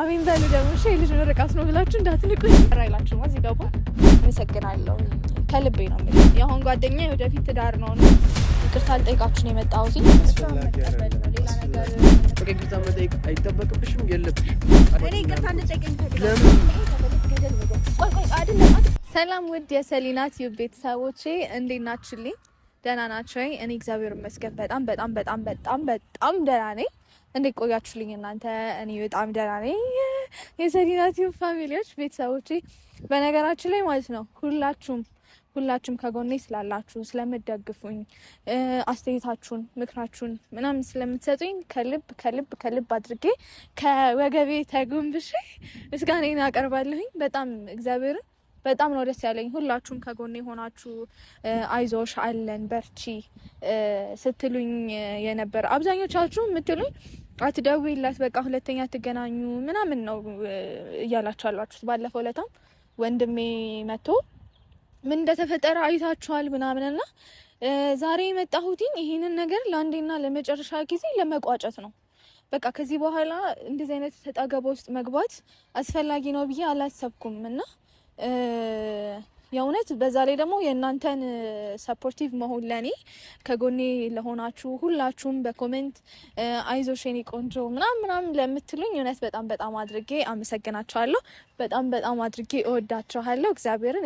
አሜን በሉ ደግሞ እሺ ልጅ ምርቃት ነው ብላችሁ እንዳትንቁኝ ራይላችሁ እዚህ ጋር አመሰግናለሁ ከልቤ ነው የምልህ ያሁን ጓደኛዬ ወደፊት ትዳር ነው ይቅርታ ልጠይቃችሁ ነው የመጣሁት ሌላ ነገር ይቅርታ መጠየቅ አይጠበቅብሽም የለብሽም እኔ ይቅርታ እንጠይቀኝ ሰላም ውድ የሰሊና ቲዩብ ቤተሰቦቼ እንዴት ናችሁልኝ ደህና ናችሁ እኔ እግዚአብሔር ይመስገን በጣም ደህና ነኝ እንዴት ቆያችሁልኝ እናንተ እኔ በጣም ደህና ነኝ የሰሊና ቲዩብ ፋሚሊዎች ቤተሰቦቼ በነገራችን ላይ ማለት ነው ሁላችሁም ከጎኔ ስላላችሁ ስለምትደግፉኝ አስተያየታችሁን ምክራችሁን ምናምን ስለምትሰጡኝ ከልብ አድርጌ ከወገቤ ተጎንብሼ ምስጋናዬን አቀርባለሁኝ በጣም እግዚአብሔርን በጣም ነው ደስ ያለኝ ሁላችሁም ከጎኔ ሆናችሁ አይዞሽ አለን በርቺ ስትሉኝ የነበር አብዛኞቻችሁ የምትሉኝ አትደውይላት በቃ ሁለተኛ ትገናኙ ምናምን ነው እያላችሁ አላችሁት ባለፈው ለታም ወንድሜ መጥቶ ምን እንደተፈጠረ አይታችኋል ምናምንና ዛሬ የመጣሁት ይሄንን ነገር ለአንዴና ለመጨረሻ ጊዜ ለመቋጨት ነው በቃ ከዚህ በኋላ እንደዚህ አይነት ተጣገባ ውስጥ መግባት አስፈላጊ ነው ብዬ አላሰብኩም እና የእውነት በዛ ላይ ደግሞ የእናንተን ሰፖርቲቭ መሆን ለኔ ከጎኔ ለሆናችሁ ሁላችሁም በኮሜንት አይዞሽ የኔ ቆንጆ ምናምን ለምትሉኝ እውነት በጣም አድርጌ አመሰግናችኋለሁ በጣም አድርጌ እወዳችኋለሁ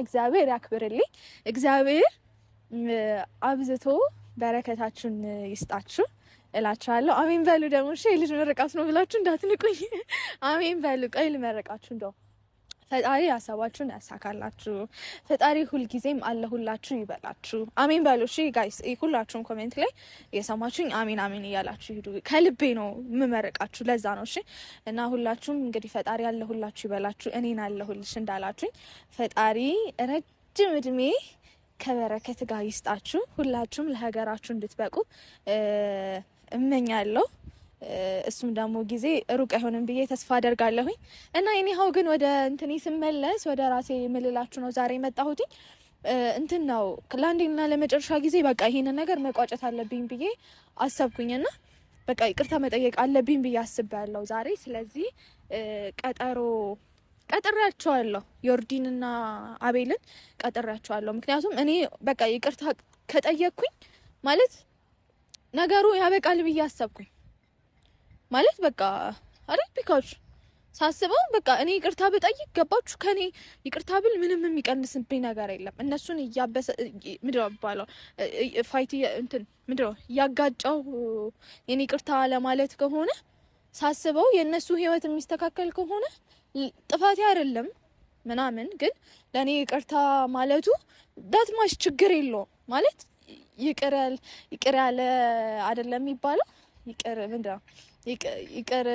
እግዚአብሔር ያክብርልኝ እግዚአብሔር አብዝቶ በረከታችሁን ይስጣችሁ እላችኋለሁ አሜን በሉ ደግሞ እሺ ልጅ ምርቃት ነው ብላችሁ እንዳትንቁኝ አሜን በሉ ቆይ ልመረቃችሁ እንደው ፈጣሪ ያሰባችሁን ያሳካላችሁ ፈጣሪ ሁልጊዜም አለሁላችሁ ይበላችሁ አሜን በሉ እሺ ጋይስ ሁላችሁም ኮሜንት ላይ የሰማችሁኝ አሜን እያላችሁ ሂዱ ከልቤ ነው የምመረቃችሁ ለዛ ነው እሺ እና ሁላችሁም እንግዲህ ፈጣሪ አለሁላችሁ ይበላችሁ እኔን አለሁልሽ እንዳላችሁኝ ፈጣሪ ረጅም እድሜ ከበረከት ጋር ይስጣችሁ ሁላችሁም ለሀገራችሁ እንድትበቁ እመኛለሁ እሱም ደግሞ ጊዜ ሩቅ አይሆንም ብዬ ተስፋ አደርጋለሁኝ እና እኔው ግን ወደ እንትኔ ስመለስ ወደ ራሴ ምልላችሁ ነው ዛሬ መጣሁት እንትን ነው ለአንዴና ለመጨረሻ ጊዜ በቃ ይሄንን ነገር መቋጨት አለብኝ ብዬ አሰብኩኝና በቃ ይቅርታ መጠየቅ አለብኝ ብዬ አስቤያለሁ ዛሬ ስለዚህ ቀጥሬያቸዋለሁ ዮርዲንና አቤልን ቀጥሬያቸዋለሁ ምክንያቱም እኔ በቃ ይቅርታ ከጠየቅኩኝ ማለት ነገሩ ያበቃል ብዬ አሰብኩኝ ማለት በቃ አይደል ቢካውስ ሳስበው በቃ እኔ ይቅርታ ብጠይቅ ገባችሁ ከኔ ይቅርታ ብል ምንም የሚቀንስብኝ ነገር የለም እነሱን ያበሰ ምንድነው ባለው ፋይት እንትን ምንድነው ያጋጫው የኔ ይቅርታ ለማለት ከሆነ ሳስበው የነሱ ህይወት የሚስተካከል ከሆነ ጥፋቴ አይደለም ምናምን ግን ለኔ ይቅርታ ማለቱ ዳትማሽ ችግር የለውም ማለት ይቅር ያለ አይደለም የሚባለው ይቅር ምንድነው ይቅር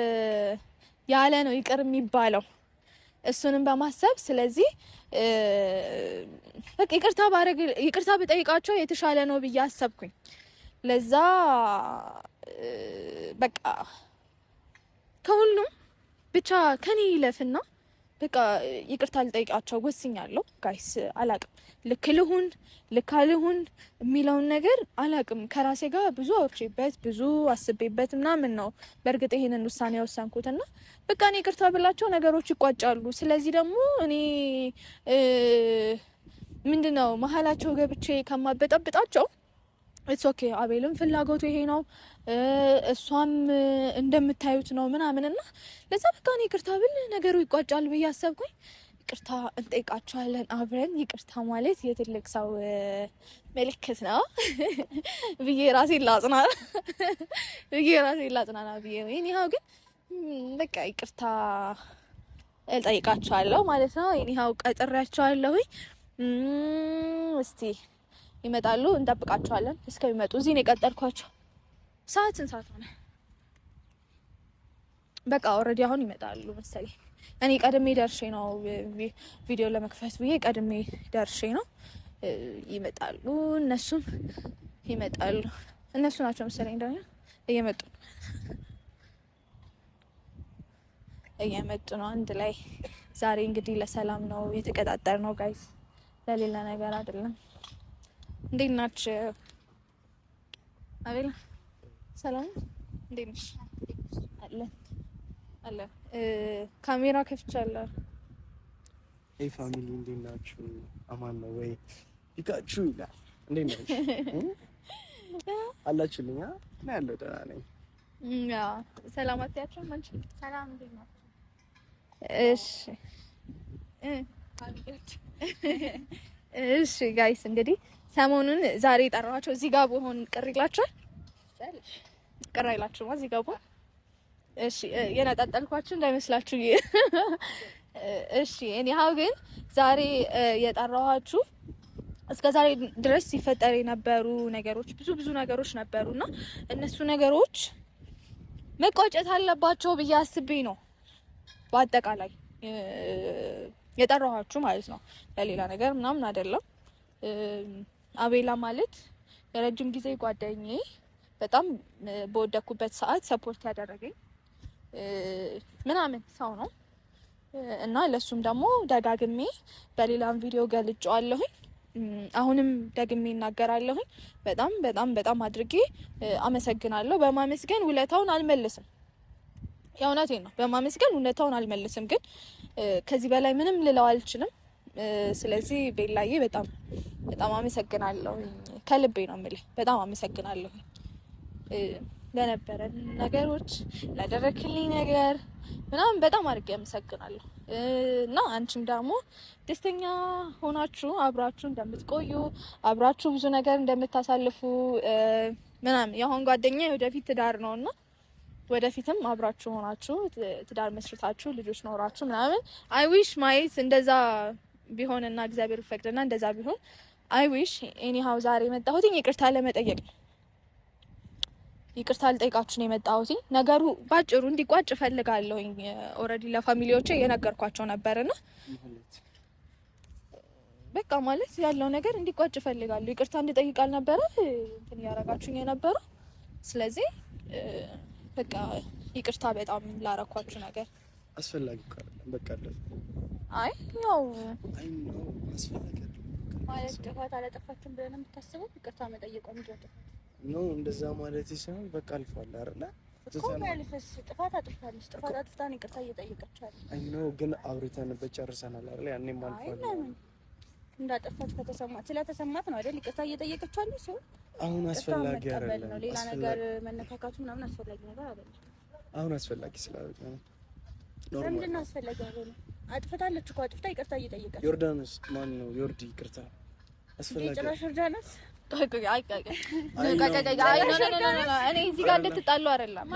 ያለ ነው ይቅር የሚባለው እሱንም በማሰብ ስለዚህ በቃ ይቅርታ ብጠይቃቸው የተሻለ ነው ብዬ አሰብኩኝ ለዛ በቃ ከሁሉም ብቻ ከኔ ይለፍና በቃ ይቅርታ ልጠይቃቸው ወስኛለሁ ጋይስ አላቅም ልክ ልሁን የሚለውን ነገር አላቅም ከራሴ ጋር ብዙ አውርቼበት ብዙ አስቤበት ምናምን ነው በእርግጥ ይሄንን ውሳኔ ያወሰንኩትና በቃ እኔ ይቅርታ ብላቸው ነገሮች ይቋጫሉ ስለዚህ ደግሞ እኔ ምንድነው መሀላቸው ገብቼ ከማበጣብጣቸው ኢትስ ኦኬ አቤልም ፍላጎቱ ይሄ ነው እሷም እንደምታዩት ነው ምናምንና ለዛ በቃ እኔ ይቅርታ ብል ነገሩ ይቋጫል ብዬ አሰብኩኝ ይቅርታ እንጠይቃቸዋለን አብረን ይቅርታ ማለት የትልቅ ሰው ምልክት ነው ብዬ ራሴን ላጽናና ብዬ ነው እኔው ግን በቃ ይቅርታ እንጠይቃቸዋለሁ ማለት ነው እኔው ቀጥሬያቸዋለሁ እስቲ ይመጣሉ እንጠብቃቸዋለን እስከሚመጡ እዚህ ነው የቀጠርኳቸው ሰዓት ሆነ በቃ ኦሬዲ አሁን ይመጣሉ መሰለኝ እኔ ቀድሜ ደርሼ ነው ቪዲዮ ለመክፈት ብዬ ቀድሜ ደርሼ ነው ይመጣሉ እነሱ ናቸው መሰለኝ እንደኛ እየመጡ ነው አንድ ላይ ዛሬ እንግዲህ ለሰላም ነው የተቀጣጠርነው ጋይስ ለሌላ ነገር አይደለም እንዴት ናችሁ አቤል ሰላም እንዴት ነሽ አለ አለ ካሜራ ከፍቻለሁ። ኤ ፋሚሊ እንዴት ናችሁ? አማን ነው ወይ? ፒካቹ ይላል። እንዴት ናችሁ? አላችሁልኝ? ነው ያለው ደህና ነኝ። ሰላም አትያቸው ማንቺ? ሰላም እንዴት ናችሁ? እሺ ጋይስ እንግዲህ ሰሞኑን ዛሬ የጠራኋቸው እዚህ ጋር ብሆን ቅር ይላችኋል? ቅር አይላችሁም? እዚህ ጋር ብሆን እሺ የነጣጠልኳችሁ እንዳይመስላችሁ። እሺ እኔው ግን ዛሬ የጠራኋችሁ እስከ ዛሬ ድረስ ሲፈጠር የነበሩ ነገሮች ብዙ ነገሮች ነበሩና እነሱ ነገሮች መቋጨት አለባቸው ብዬ አስቤ ነው በአጠቃላይ የጠራኋችሁ ማለት ነው። ለሌላ ነገር ምናምን አይደለም። አቤላ ማለት የረጅም ጊዜ ጓደኛዬ በጣም በወደኩበት ሰዓት ሰፖርት ያደረገኝ ምናምን ሰው ነው እና ለሱም ደግሞ ደጋግሜ በሌላም ቪዲዮ ገልጬዋለሁኝ። አሁንም ደግሜ እናገራለሁኝ። በጣም አድርጌ አመሰግናለሁ። በማመስገን ውለታውን አልመልስም። የእውነቴን ነው። በማመስገን ውለታውን አልመልስም፣ ግን ከዚህ በላይ ምንም ልለው አልችልም። ስለዚህ ቤላዬ በጣም አመሰግናለሁ። ከልቤ ነው የምልህ። በጣም አመሰግናለሁ ለነበረን ነገሮች፣ ላደረክልኝ ነገር ምናምን በጣም አድርጌ አመሰግናለሁ። እና አንቺም ደግሞ ደስተኛ ሆናችሁ አብራችሁ እንደምትቆዩ አብራችሁ ብዙ ነገር እንደምታሳልፉ ምናምን የአሁን ጓደኛ ወደፊት ትዳር ነውና ወደፊትም አብራችሁ ሆናችሁ ትዳር መስርታችሁ ልጆች ኖራችሁ ምናምን አይ ዊሽ ማየት እንደዛ ቢሆንና እግዚአብሔር ፈቅድና እንደዛ ቢሆን አይ ዊሽ ኤኒሃው ዛሬ የመጣሁት ይቅርታ ለመጠየቅ ነው። ይቅርታ ልጠይቃችሁ ነው የመጣሁት። ነገሩ ባጭሩ እንዲቋጭ ፈልጋለሁኝ። ኦልሬዲ ለፋሚሊዎቼ የነገርኳቸው ነበርና በቃ ማለት ያለው ነገር እንዲቋጭ ፈልጋለሁ። ይቅርታ እንድጠይቅ አልነበረ እንትን ያረጋችሁኝ የነበረው። ስለዚህ በቃ ይቅርታ በጣም ላረኳችሁ ነገር አስፈላጊ በቃ አይ ያው ነው አስፈላጊ ማለት ጥፋት አላጠፋችሁም ብለን የምታስበው ይቅርታ መጠየቅ ነው እንደዛ ማለት ይችላል። በቃ አልፏል አይደል እኮ ያልፈስ ጥፋት አጥፍታለች። ጥፋት አጥፍታን ይቅርታ እየጠየቀቻለች። አይ ነው ግን አውርተንበት ጨርሰናል አይደል? ያኔም አልፏል። እንዳጠፋች ከተሰማት ስለተሰማት ነው አይደል ይቅርታ እየጠየቀቻለች። ሰው አሁን አስፈላጊ አይደለም። ሌላ ነገር መነካካቱ ምናምን አስፈላጊ ነገር አይደለም። አሁን አስፈላጊ ስላልሆነ ነው። ለምንድን ነው አስፈላጊ አይደለም? አጥፍታለች እኮ አጥፍታ ይቅርታ እየጠየቀች። ዮርዳኖስ ማን ነው? ዮርዲ ይቅርታ አስፈላጊ ጭራሽ ዮርዳኖስ እኔ እዚህ ጋር እንድትጣሉ አይደለም።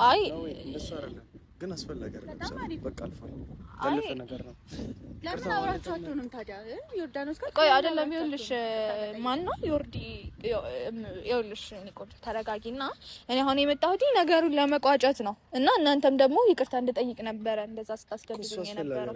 አይ እንደሱ አይደለም ግን አስፈላጊ አይደለም። በቃ አልፏል። ያለፈ ነገር ነው። ለምን አብራችሁ አትሆንም ታዲያ? ዮርዳኖስ ጋር ቆይ አይደለም። ይኸውልሽ ማን ነው ዮርዲ? ይኸውልሽ እኔ ቆንጆ ተረጋጊና፣ እኔ አሁን የመጣሁት ነገሩን ለመቋጨት ነው እና እናንተም ደግሞ ይቅርታ እንድጠይቅ ነበረ እንደዛ ስታስደብሩኝ የነበረው።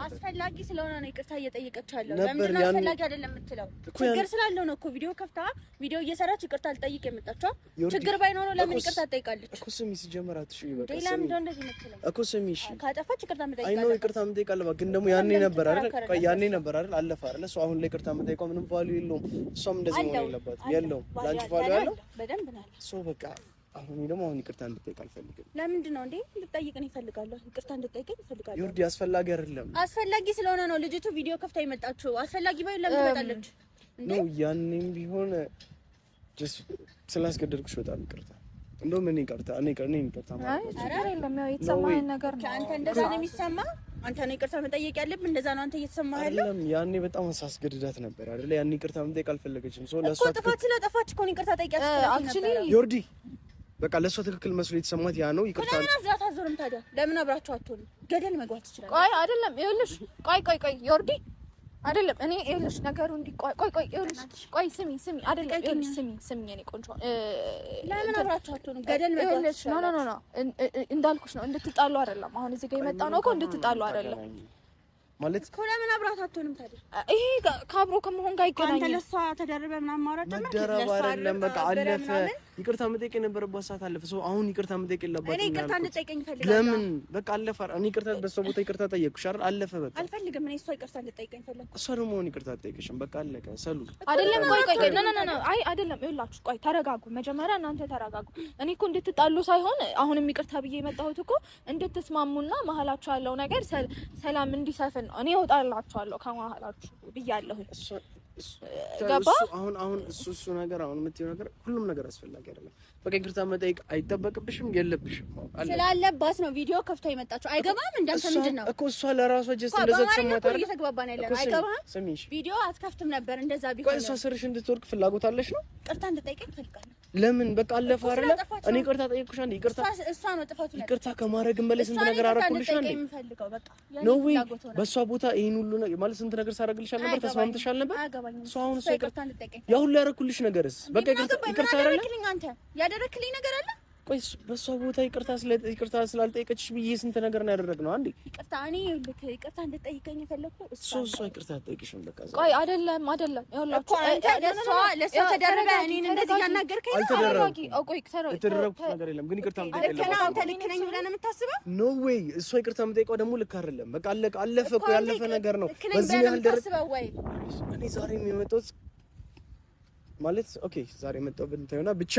አስፈላጊ ስለሆነ ነው ይቅርታ እየጠየቀች ያለው። ለምን አስፈላጊ አይደለም የምትለው? ችግር ስላለው ነው እኮ ቪዲዮ ከፍታ ቪዲዮ እየሰራች ይቅርታ ልጠይቅ የመጣችው። ችግር ባይኖር ነው ለምን ይቅርታ ትጠይቃለች? እኮ ስሚ ሲጀመር አትሽይ በቃ ለምን እንደዚህ የምትለው እኮ ስሚ። እሺ ካጠፋች ይቅርታ መጠየቅ አይ ነው ይቅርታ መጠየቅ አለባት። ግን ደግሞ ያኔ ነበር አይደል? ቆይ ያኔ ነበር አይደል? አለፈ አይደል? እሱ አሁን ላይ ይቅርታ መጠየቋ ምንም ቫልዩ የለውም። እሷም እንደዚህ መሆን የለባትም። የለውም ላንቺ ቫልዩ አለው በደንብ ነው። ሶ በቃ አሁን ደግሞ ይቅርታ እንድጠይቅ አልፈልግም። ለምንድን ነው እንዴ? ልጠይቅ ነው ይፈልጋለሁ። ይቅርታ እንድጠይቅ ይፈልጋለሁ። ዮርዲ አስፈላጊ አይደለም። አስፈላጊ ስለሆነ ነው ልጅቱ ቪዲዮ ከፍታ የመጣችው። አስፈላጊ ባይሆን ለምን ትመጣለች? ነው ያኔም ቢሆን ስላስገደድኩሽ በጣም ይቅርታ። እንደውም እኔ ይቅርታ ማለት አይደለም። ያው የተሰማህን ነገር ነው። አንተ እንደዛ ነው የሚሰማ። አንተ ነው ይቅርታ መጠየቅ ያለብህ። እንደዛ ነው አንተ እየተሰማህ ያለው። አይደለም ያኔ በጣም አሳስገድዳት ነበር አይደል? ያኔ ይቅርታ መጠየቅ አልፈለገችም። ሶ ለሷ ጥፋት ስለጠፋች እኮ ነው ይቅርታ ጠይቂያት። አክቹሊ ዮርዲ በቃ ለሷ ትክክል መስሎ የተሰማት ያ ነው። ይቅርታ ለምን አብራችሁ አትዞርም ታዲያ? ለምን አብራችሁ አትሆንም? ገደል መግባት ትችላለህ። ቆይ አይደለም። ይኸውልሽ ቆይ ዮርዲ አይደለም። እኔ ይኸውልሽ ነገሩ ቆይ ይኸውልሽ ቆይ ስሚ አይደለም። ይኸውልሽ ስሚ እኔ ቆንጆ ለምን አብራችሁ አትሆንም? ገደል መግባት ትችላለህ። ኖ እንዳልኩሽ ነው። እንድትጣሉ አይደለም። አሁን እዚህ ጋር የመጣ ነው እኮ እንድትጣሉ አይደለም ማለት እኮ። ለምን አብራችሁ አትሆንም ታዲያ? ይሄ ከአብሮ ከመሆን ጋር ይገናኛል። አንተ ለሷ ተደረበ ምናምን ማውራት መደረብ አይደለም። በቃ አለፈ። ይቅርታ መጠየቅ የነበረበት ሰዓት አለፈ። ሰው አሁን ይቅርታ መጠየቅ የለባትም። እኔ ይቅርታ እንድጠይቀኝ ፈልጋለሁ። ለምን በቃ አለፈ። እኔ ይቅርታ በሷ ቦታ ይቅርታ ጠየቅኩሽ አይደል? አለፈ በቃ። አልፈልግም። እኔ እሷ ይቅርታ እንድጠይቀኝ ፈልጋለሁ። እሷ ደግሞ አሁን ይቅርታ ጠይቀሽም በቃ አለቀ። ሰሉ አይደለም። ቆይ ኖ አይ አይደለም። ይኸውላችሁ ቆይ ተረጋጉ። መጀመሪያ እናንተ ተረጋጉ። እኔ እኮ እንድትጣሉ ሳይሆን አሁንም ይቅርታ ብዬ የመጣሁት እኮ እንድትስማሙና መሀላችሁ ያለው ነገር ሰላም እንዲሰፍን ነው። እኔ እወጣላችኋለሁ ከመሀላችሁ ብያለሁ። ገባ? አሁን እሱ ነገር አሁን የምትይው ነገር ሁሉም ነገር አስፈላጊ አይደለም። በቃ ይቅርታ መጠየቅ አይጠበቅብሽም፣ የለብሽም። ስላለባት ነው ቪዲዮ ከፍታ የመጣችው። አይገባም። እንዳንተ ምንድን ነው እኮ እሷ ለራሷ ጀስት እንደዛ ተሰማታ አይደል? እየተግባባን ያለነው አይገባም። ቪዲዮ አትከፍትም ነበር እንደዛ ቢሆን። ቆይ እሷ ስርሽ እንድትወርቅ ፍላጎት አለሽ ነው? ይቅርታ እንድጠይቀኝ ፈልጋለሁ። ለምን በቃ አለፈ አይደል? እኔ ይቅርታ ጠየቅኩሽ አንዴ። ይቅርታ እሷ ነው ጥፋቱ። ይቅርታ ከማድረግም በላይ ስንት ነገር አደረኩልሽ አንዴ። ነው ወይ በእሷ ቦታ ይሄን ሁሉ ማለት ስንት ነገር ሳደርግልሽ ነበር። ተስማምተሻል ነበር። እሷ አሁን እሷ ይቅርታ ያ ሁሉ ያደረኩልሽ ነገርስ በቃ ይቅርታ አይደለም። አንተ ያደረክልኝ ነገር አለ። ቆይ በሷ ቦታ ይቅርታ ስላልጠየቀችሽ ብዬ ስንት ነገር ነው ያደረግነው። አንዴ ይቅርታ እኔ ልክ ይቅርታ እንድጠይቀኝ የፈለኩት እሷ ይቅርታ አትጠይቅሽም። በቃ ቆይ አይደለም ይኸውላችሁ ለሷ ተደረበ እኔን እንደዚህ ያናገርከኝ አልተደረገ። ቆይ የተደረኩት ነገር የለም ግን ይቅርታ የምጠይቀው አንተ ልክ ነኝ ብለህ ነው የምታስበው? ኖ ዌይ እሷ ይቅርታ የምጠይቀው ደግሞ ልክ አይደለም። በቃ አለፈ እኮ ያለፈ ነገር ነው። በዚህ ያህል ደረጃ እኔ ዛሬ የመጣሁት ማለት ኦኬ ዛሬ የመጣሁበት እንትና ብቻ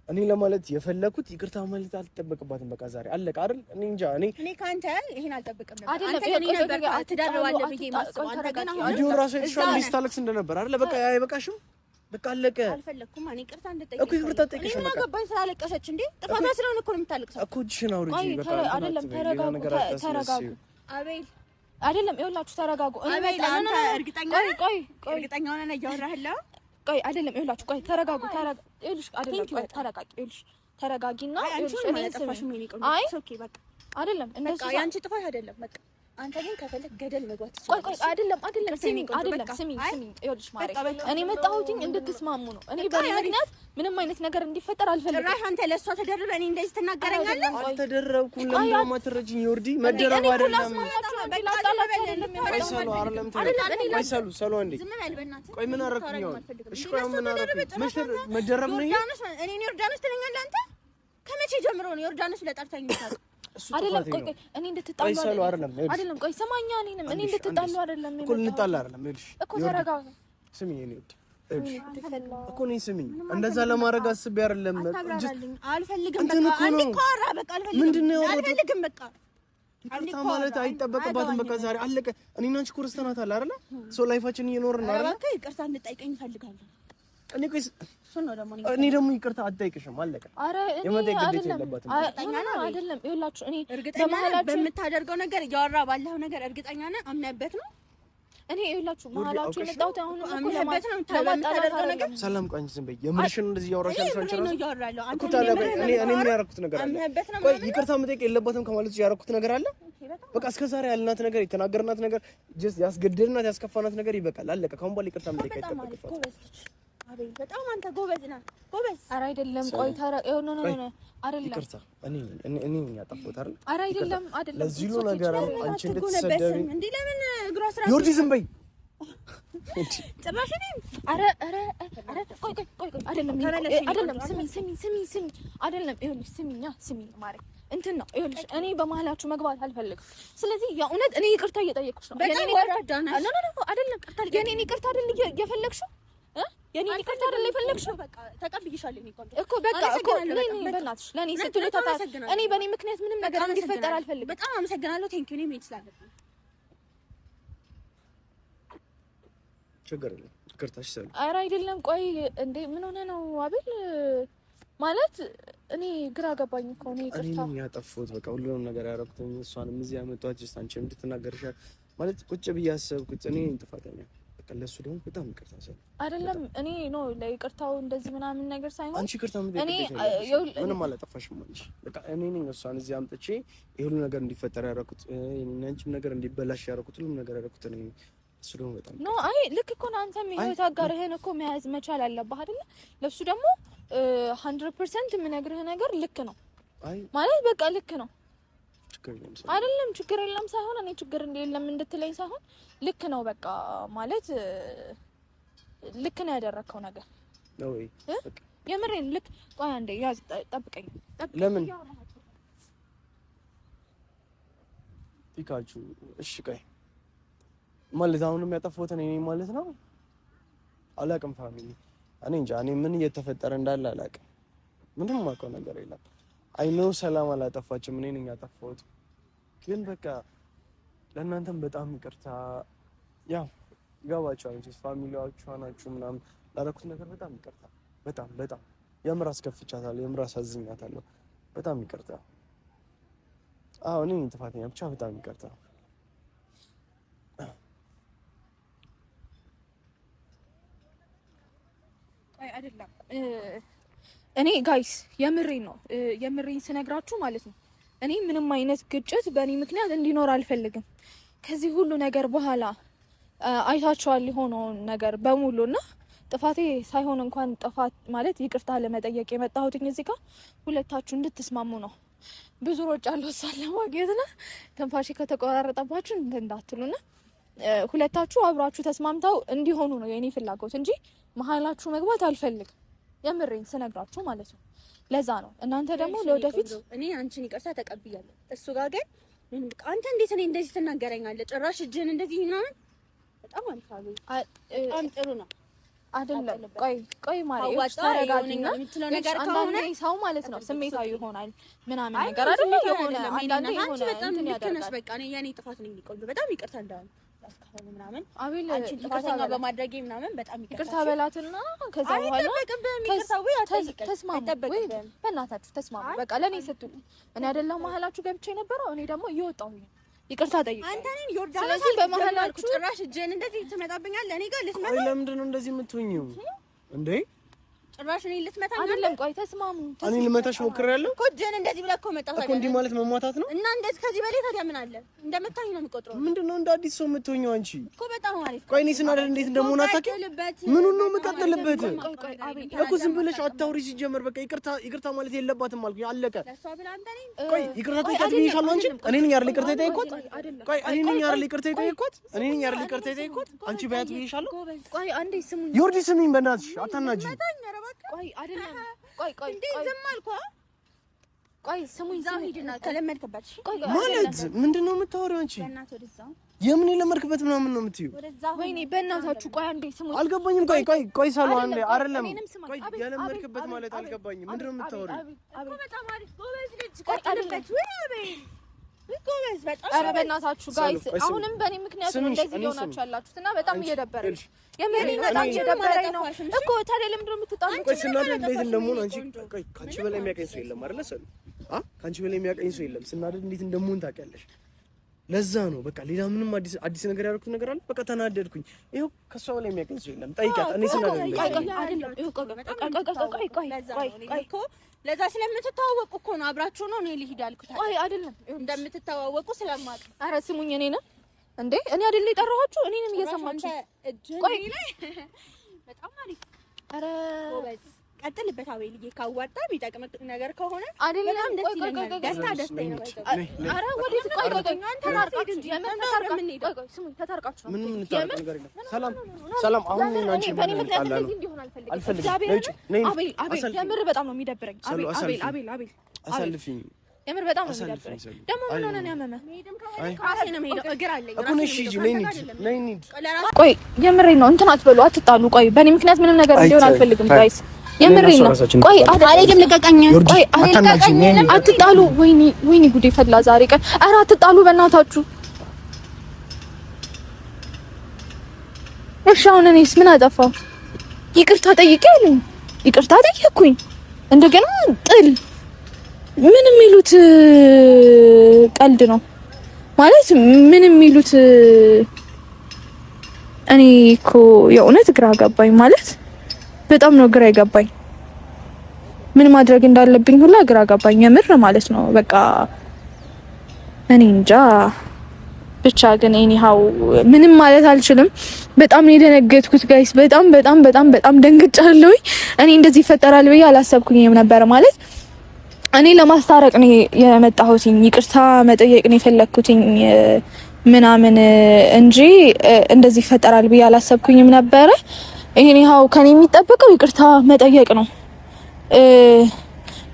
እኔ ለማለት የፈለኩት ይቅርታ ማለት አልተጠበቅባትም። በቃ ዛሬ አለቀ አይደል? እኔ እንጃ እኔ ካንተ ይሄን አልጠብቅም ነበር። አንተ ከኔ ነበር አትዳረዋለህ ብዬ ማስበው። አንተ ግን አሁን ቪዲዮ ራሱ የተሻለ ሊስታለክስ እንደነበር አይደል? በቃ አይበቃሽም? በቃ አለቀ። አልፈለኩም። እኔ ይቅርታ እንድጠይቅ እኮ ይቅርታ ጠይቅሽ ነው። በቃ ገባኝ። ስላለቀሰች እንዴ ጥፋቷ ስለሆነ እኮ ነው የምታለቅሰው እኮ። እጅሽን አውርጂ። በቃ አይደለም። ተረጋጉ። አቤል አይደለም። ይኸውላችሁ ተረጋጉ። አቤል አንተ እርግጠኛ ሆነህ ነው እያወራህላ? ቆይ አይደለም። ይኸውላችሁ ቆይ ተረጋጉ። ይኸውልሽ አይደለም። ቆይ ተረጋጊ። ይኸውልሽ ተረጋጊና ይኸውልሽ እኔ ጠፋሽም የኔ ቆንጆ ኦኬ በቃ አይደለም። እንደሱ በቃ ያንቺ ጥፋት አይደለም። በቃ አንተ ግን ከፈለክ ገደል መግባት ትችላለህ። ቆይ አይደለም ስሚ ይኸውልሽ ማሬ እኔ መጣሁትኝ እንድትስማሙ ነው። እኔ በኔ ምክንያት ምንም አይነት ነገር እንዲፈጠር አልፈልግም። ጭራሽ አንተ ለሷ ተደረበ እኔ እንደዚህ ትናገረኛለህ? አልተደረብኩም። ለምን ነው የማትረጂኝ? ዮርዲ መደረብ አይደለም። ሰሉ አንዴ ቆይ ምን አደረኩኝ? እሺ ቆይ ምን አደረኩኝ? መደረብ ነው እኔ ዮርዳኖስ ትለኛለህ አንተ? ከመቼ ጀምሮ ነው ዮርዳኖስ ለጠርታኝ የምታውቀው? አይደለም ቆይ እኔ እንድትጣሉ አይደለም። ቆይ ሰማኛ እኔ እንድትጣሉ አይደለም እኮ እንጣላ አይደለም። ይኸውልሽ እኮ ተረጋጋ። ስሚ እኔ እኮ ነኝ ስሚ፣ እንደዛ ለማድረግ አስቤ አይደለም። አልፈልግም በቃ አንዴ ኮራ በቃ አልፈልግም በቃ ይቅርታ ማለት አይጠበቅባትም። በቃ ዛሬ አለቀ። እኔና አንቺ እኮ ረስተናታል አይደለ? ሰው ላይፋችን እየኖርን ነው አይደለ? በቃ ይቅርታ እንድጠይቀኝ እፈልጋለሁ። እኔ ደግሞ ይቅርታ አትጠይቅሽም። አለቀ። የመጠየቅ ግዴታ የለባትም። አይደለም ይኸውላችሁ እኔ በምታደርገው ነገር እያወራ ባለው ነገር እርግጠኛ ነኝ። አምነህበት ነው። እኔ ይኸውላችሁ መሀላችሁ የመጣሁት አሁን አምነህበት ነው የምታደርገው ነገር። ሰላም ቆይ ዝም በይ። የምርሽን እንደዚህ እያወራሽ ያልሻንቺ ነው እኮ ታዲያ እኔ ምን ያደረኩት ነገር አለ? ቆይ ይቅርታ መጠየቅ የለባትም ከማለት ያደረኩት ነገር አለ? በቃ እስከዛሬ ያልናት ነገር የተናገርናት ነገር ጀስት ያስገደድናት ያስከፋናት ነገር ይበቃል። አለቀ። ካሁን በኋላ ይቅርታ መጠየቅ አይጠበቅባትም። አቤል በጣም አንተ ጎበዝ ነህ። ጎበዝ ኧረ አይደለም። ቆይ ኖ አይደለም። ይቅርታ እኔ ያጠፋሁት አይደል? ኧረ አይደለም። ለዚህ ሁሉ ነገር አንቺ እንድትሰደቢ እንዴ? ለምን እግሯ ስራ ዮርዲ ዝም በይ። ጭራሽ እኔ ኧረ ቆይ አይደለም። ስሚ አይደለም። ይኸውልሽ ስሚኝ ማሬ እንትን ነው ይኸውልሽ፣ እኔ በመሀላችሁ መግባት አልፈልግም። ስለዚህ የእውነት እኔ ይቅርታ እየጠየቅኩሽ ነው። የኔን ይቅርታ አይደለም የኔን ይቅርታ አይደል የፈለግሽው? የኔን ይቅርታ አይደል የፈለግሽው? በቃ ተቀብዬሻለሁ እኮ በቃ እኮ ነኝ። በእናትሽ ለኔ ስትሉ እኔ በኔ ምክንያት ምንም ነገር እንዲፈጠር አልፈልግም። በጣም አመሰግናለሁ። ቴንኪው። እኔ መሄድ ስላለብኝ ችግር የለም። ይቅርታሽ ሰሉ። ኧረ አይደለም። ቆይ እንዴ ምን ሆነ ነው አቤል? ማለት እኔ ግራ ገባኝ እኮ ነው። ይቅርታ እኔ ያጠፋሁት በቃ ሁሉንም ነገር ያደረኩት እሷንም እዚህ ያመጣኋት አንቺ እንድትናገርሻል ማለት ቁጭ ብዬ አሰብኩት። እኔ ጥፋተኛ በቃ ለሱ ደግሞ በጣም ይቅርታ ሰሉ። አይደለም እኔ ነው ለይቅርታው እንደዚህ ምናምን ነገር ሳይሆን አንቺ ይቅርታ ምንም አላጠፋሽም አንቺ። በቃ እኔ ነኝ እሷን እዚህ አምጥቼ ይሄ ሁሉ ነገር እንዲፈጠር ያደረኩት፣ እኔና አንቺም ነገር እንዲበላሽ ያደረኩት፣ ሁሉም ነገር ያደረኩት እኔ ነኝ። እሱ ደግሞ በጣም ኖ አይ ልክ እኮ ነው። አንተም ህይወት አጋርህን እኮ መያዝ መቻል አለብህ አይደለ? ለሱ ደግሞ 100% የምነግርህ ነገር ልክ ነው። አይ ማለት በቃ ልክ ነው አይደለም። ችግር የለም ሳይሆን እኔ ችግር የለም እንድትለኝ ሳይሆን ልክ ነው በቃ ማለት ልክ ነው ያደረከው ነገር ነው ወይ? የምሬን ልክ ቆይ አንዴ ያዝ ጠብቀኝ ለምን ፒካቹ እሺ ቆይ ማለት አሁንም ያጠፋሁት እኔ ነኝ ማለት ነው አላውቅም ፋሚሊ እኔ እንጃ እኔ ምን እየተፈጠረ እንዳለ አላውቅም ምንም የማውቀው ነገር የለም አይ ኖ ሰላም አላጠፋችም እኔ ነኝ ያጠፋሁት ግን በቃ ለእናንተም በጣም ይቅርታ ያው ይገባችኋል እንጂ ፋሚሊዎቿ ናችሁ ምናምን ላደረኩት ነገር በጣም ይቅርታ በጣም የምር አስከፍቻታለሁ የምር አሳዝኛታለሁ በጣም ይቅርታ አዎ እኔ ነኝ ጥፋተኛ ብቻ በጣም ይቅርታ አይ አይደለም እኔ ጋይስ የምሬን ስነግራችሁ ማለት ነው እኔ ምንም አይነት ግጭት በእኔ ምክንያት እንዲኖር አልፈልግም ከዚህ ሁሉ ነገር በኋላ አይታችኋል የሆነውን ነገር በሙሉና ጥፋቴ ሳይሆን እንኳን ጥፋት ማለት ይቅርታ ለመጠየቅ የመጣሁትኝ እዚህ ጋር ሁለታችሁ እንድትስማሙ ነው ብዙ ሮጭ አለው ሳለማግየትና ተንፋሽ ከተቆራረጠባችሁ እንዳትሉና ሁለታችሁ አብራችሁ ተስማምታው እንዲሆኑ ነው የኔ ፍላጎት እንጂ መሀላችሁ መግባት አልፈልግም የምሬን ስነግራችሁ ማለት ነው ለዛ ነው እናንተ ደግሞ ለወደፊት እኔ አንቺን ይቅርታ ተቀብያለሁ እሱ ጋር ግን አንተ እንዴት እኔ እንደዚህ ትናገረኛለህ ጭራሽ እጅን እንደዚህ ምናምን በጣም አልፋለሁ በጣም ጥሩ ነው አይደለም ቆይ ማለት ታረጋግና የምትለው ነገር ከሆነ ሰው ማለት ነው ስሜታዊ ይሆናል ምናምን ነገር አይደለም የሆነ አንዳንዴ የሆነ በጣም ልክነሽ በቃ እኔ የኔ ጥፋት ነኝ ቆንጆ በጣም ይቅርታ እንዳለ ያስከፈለ ምናምን አቤል አንቺ ጥፋተኛ በማድረጌ ምናምን በጣም ይቅርታ በላትና ከዛ በኋላ ተስማሙ ወይ በእናታችሁ ተስማሙ በቃ ለኔ ስትሉ እኔ አይደለም መሀላችሁ ገብቼ ነበረው እኔ ደግሞ እየወጣሁኝ ይቅርታ ጠይቅ አንተ ነኝ ዮርዳኖስ በመሐላችሁ ጭራሽ እጄን እንደዚህ ትመጣብኛለህ እኔ ጋር ልትመጣ አይ ለምንድን ነው እንደዚህ የምትሆኚው እንዴ ጭራሽ እኔ ልትመታኝ አይደለም ቆይ ተስማሙ እኔ ልመታሽ ሞክሬያለሁ እኮ እጄን እንደዚህ ብለህ እኮ መጣሁ እኮ እንዲህ ማለት መማታት ነው እና እንደዚህ ከዚህ በላይ ታዲያ ምን አለ እንደመታኝ ነው የምቆጥረው ምንድነው እንደ አዲስ ሰው የምትሆኚው አንቺ እኮ በጣም አሪፍ ቆይ እኔ ስናደድ እንዴት እንደምሆን አታውቂም ምኑን ነው የምቀጥልበት እኮ ዝም ብለሽ አታውሪ ሲጀመር በቃ ይቅርታ ማለት የለባትም አልኩኝ አለቀ ቆይ ይቅርታ ጠይቃት ብዬሻለሁ አንቺ እኔ ነኝ አይደል ይቅርታ የጠየቅኩት ቆይ እኔ ነኝ አይደል ይቅርታ የጠየቅኩት አንቺ በያት ብዬሻለሁ ቆይ አንዴ ስሙኝ ዮርዲ ስሚኝ በእናትሽ አታናጂ ቆይ አይደለም ቆይ እንዴ ዝም አልኩ ቆይ ስሙኝ ሂድና ከለመድክበት ማለት ምንድነው የምታወሪው አንቺ የምን የለመድክበት ምናምን ነው የምትይው ወይኔ በእናታችሁ ቆይ አንዴ ስሙኝ አልገባኝም ቆይ ሳሉ አንዴ አይደለም ቆይ የለመድክበት ማለት አልገባኝም ምንድነው የምታወሪው እኮ በጣም አሪፍ ጎበዝ ልጅ ቀጥልበት ጎበዝ በጣም ኧረ በእናታችሁ ጋይስ አሁንም በእኔ ምክንያት ነው እንደዚህ ሊሆናችሁ ያላችሁት እና በጣም እየደበረኝ የምሬን በጣም እየደበረኝ ነው እኮ ታዲያ ለምንድን ነው የምትጣሉት ቆይ ስናደድ እንዴት እንደምሆን አንቺ ቆይ ካንቺ በላይ የሚያቀኝ ሰው የለም አይደል ሰሉ ካንቺ በላይ የሚያቀኝ ሰው የለም ስናደድ እንዴት እንደምሆን ታውቂያለሽ ለዛ ነው በቃ ሌላ ምንም አዲስ ነገር ያደረኩት ነገር አለ በቃ ተናደድኩኝ ይሄው ከሷ በላይ የሚያቀኝ ሰው የለም ጠይቂያት እኔ ስናደድ አይደለም ይሄው ለዛ ስለምትተዋወቁ እኮ ነው አብራችሁ ነው እኔ ልሂድ ያልኩት ቆይ አይደለም እንደምትተዋወቁ ስለማውቅ ኧረ ስሙኝ እኔ ነው እንዴ እኔ አይደል የጠራኋችሁ እኔንም እየሰማችሁ ቆይ በጣም አሪፍ ኧረ ጎበዝ ቀጥልበት አቤልዬ ካዋጣ የሚጠቅም ነገር ከሆነ አይደለም ደስታ ነው ኧረ ወዴት ቆይ ተታርቃችሁ ምን ተታርቃችሁ ነገር የለም ሰላም አሁን ነው አንቺ በእኔ ምክንያት እንደዚህ እንዲሆን አልፈልግም አቤል የምር በጣም ነው የሚደብረኝ አቤል አሳልፊኝ የምር በጣም ነው የሚደብረኝ ደግሞ ምን ሆነ ነው ያመመህ ራሴ ነው የምሄደው እግር አለኝ እኮ ነሽ ሂጂ ነይ እንሂድ ቆይ የምሬን ነው እንትን አትበሉ አትጣሉ ቆይ በእኔ ምክንያት ምንም ነገር እንዲሆን አልፈልግም ጋይስ የምሬን ነው ቆይ አልሄድም ልቀቀኝ ቆይ አትጣሉ ወይኔ ጉዴ ፈላ ዛሬ ቀን ኧረ አትጣሉ በእናታችሁ እሺ አሁን እኔስ ምን አጠፋው ይቅርታ ጠይቄያለሁ ይቅርታ ጠየቅኩኝ እንደገና ጥል ምን የሚሉት ቀልድ ነው ማለት ምን የሚሉት እኔ እኮ የእውነት ግራ ገባኝ ማለት በጣም ነው ግራ የገባኝ ምን ማድረግ እንዳለብኝ ሁላ ግራ ገባኝ የምር ማለት ነው በቃ እኔ እንጃ ብቻ ግን ኤኒሃው ምንም ማለት አልችልም በጣም ነው የደነገጥኩት ጋይስ በጣም ደንግጫለሁ እኔ እንደዚህ ይፈጠራል ብዬ አላሰብኩኝም ነበር ማለት እኔ ለማስታረቅ ነው የመጣሁትኝ ይቅርታ መጠየቅ ነው የፈለኩትኝ ምናምን እንጂ እንደዚህ ይፈጠራል ብዬ አላሰብኩኝም ነበር ይሄን ያው ከኔ የሚጠበቀው ይቅርታ መጠየቅ ነው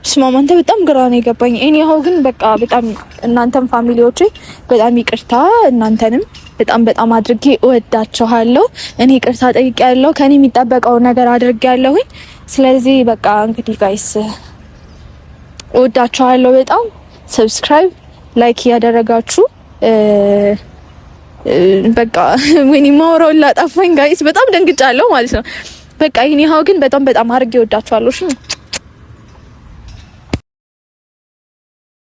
ስማማንተ በጣም ግራ ነው የገባኝ። እኔ ያው ግን በቃ በጣም እናንተም ፋሚሊዎቼ በጣም ይቅርታ፣ እናንተንም በጣም አድርጌ እወዳችኋለሁ። እኔ ይቅርታ ጠይቄያለሁ፣ ከኔ የሚጠበቀው ነገር አድርጌያለሁ። ስለዚህ በቃ እንግዲህ ጋይስ እወዳችኋለሁ በጣም። ሰብስክራይብ ላይክ ያደረጋችሁ በቃ ወይኔ ማውራው ላጣፋኝ ጋይስ፣ በጣም ደንግጫለሁ ማለት ነው። በቃ ይሄን ያው ግን በጣም አድርጌ እወዳችኋለሁ።